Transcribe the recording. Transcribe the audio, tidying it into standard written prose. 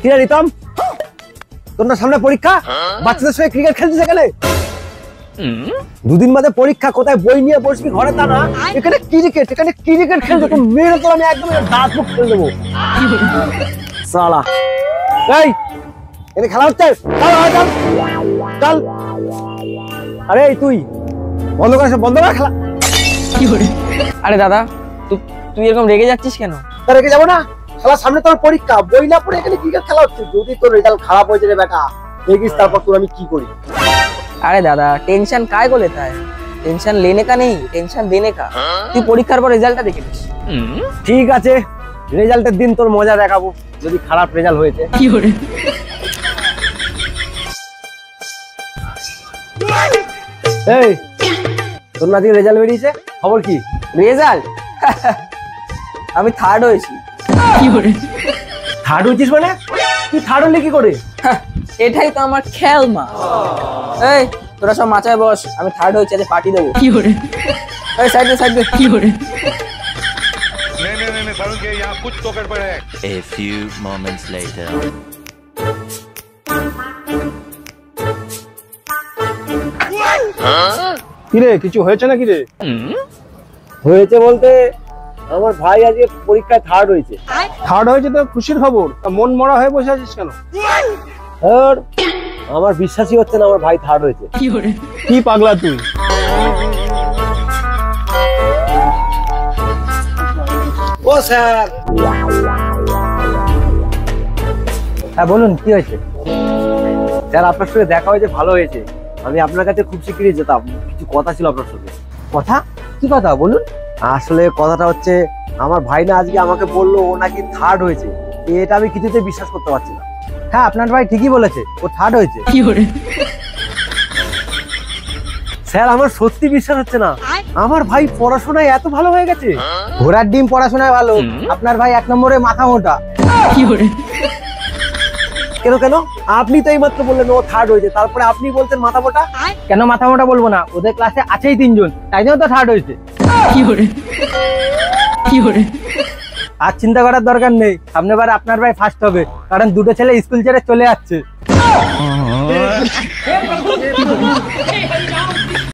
কি রে রিতম, তোর না সামনে পরীক্ষা, বাচ্চাদের সঙ্গে ক্রিকেট খেলছিস এখানে? দুদিন বাদে পরীক্ষা, কোথায় বই নিয়ে বসবি ঘরে তা না, এখানে ক্রিকেট খেলছো। তো মেরে তো আমি একদম দাঁত মুখ ফেলে দেবো সালা। এই এখানে খেলা হচ্ছে, চল। আরে তুই বন্ধ কর খেলা। আরে দাদা, তুই এরকম রেগে যাচ্ছিস কেন? তা রেগে যাবো না, খেলার সামনে তোর পরীক্ষা, বই না পড়ে এখানে ক্রিকেট খেলা হচ্ছে। যদি তোর রেজাল্ট খারাপ হয়েছে রে বেটা, দেখিস তারপর তোর আমি কি করি। अरे दादा टेंशन काय को लेता है, टेंशन लेने का नहीं टेंशन देने का। তুই পরীক্ষার পর রেজাল্টটা দেখে নিস। ঠিক আছে, রেজাল্টের দিন তোর মজা দেখাবো, যদি খারাপ রেজাল্ট হয়েছে। কি করে এই তোর না দিয়ে রেজাল্ট বেরিয়েছে, খবর কি? রেজাল্ট? আমি থার্ড হয়েছি। কি করে থার্ড হয়েছিস মানে? তুই থার্ড হলি কি করে? এটাই তো আমার খেলমা। এই তোরা সব মাচায় বস, আমি থার্ড হয়েছি, আজ পার্টি দেবো। কি করে এই সাইড দে কি করে? नहीं सारुण के यहाँ कुछ तो गड़बड़ है। A few moments later. কিরে কিছু হয়েছে নাকি রে? হয়েছে বলতে আমার ভাই আজকে পরীক্ষায় থার্ড হয়েছে। থার্ড হয়েছে তো খুশির খবর, মন মরা হয়ে বসে আছিস কেন? আর আমার বিশ্বাসই হচ্ছে না আমার ভাই থার্ড হয়েছে। কি পাগলা তুই? ও স্যার। হ্যাঁ বলুন, কি হয়েছে? স্যার আপনার সঙ্গে দেখা হয়েছে, ভালো হয়েছে। আমি আপনার কাছে খুব শিগগিরই যেতাম, কিছু কথা ছিল আপনার সঙ্গে। কথা? কি কথা বলুন? আসলে কথাটা হচ্ছে আমার ভাই না আজকে আমাকে বললো ও নাকি থার্ড হয়েছে, এটা আমি কিছুতে বিশ্বাস করতে পারছি না। হ্যাঁ আপনার ভাই ঠিকই বলেছে, ও থার্ড হয়েছে। স্যার আমার সত্যি বিশ্বাস হচ্ছে না, আমার ভাই পড়াশোনায় এত ভালো হয়ে গেছে। ঘোড়ার ডিম পড়াশোনায় ভালো, আপনার ভাই 1 নম্বরে মাথা মোটা। কেন আপনি তো এইমাত্র বললেন ও থার্ড হয়েছে, তারপরে আপনি বলছেন মাথা মোটা। কেন মাথা মোটা বলবো না, ওদের ক্লাসে আছেই 3 জন, তাই জন্য তো থার্ড হয়েছে। আর চিন্তা করার দরকার নেই, সামনের বার আপনার ভাই ফার্স্ট হবে, কারণ দুটো ছেলে স্কুল ছেড়ে চলে যাচ্ছে।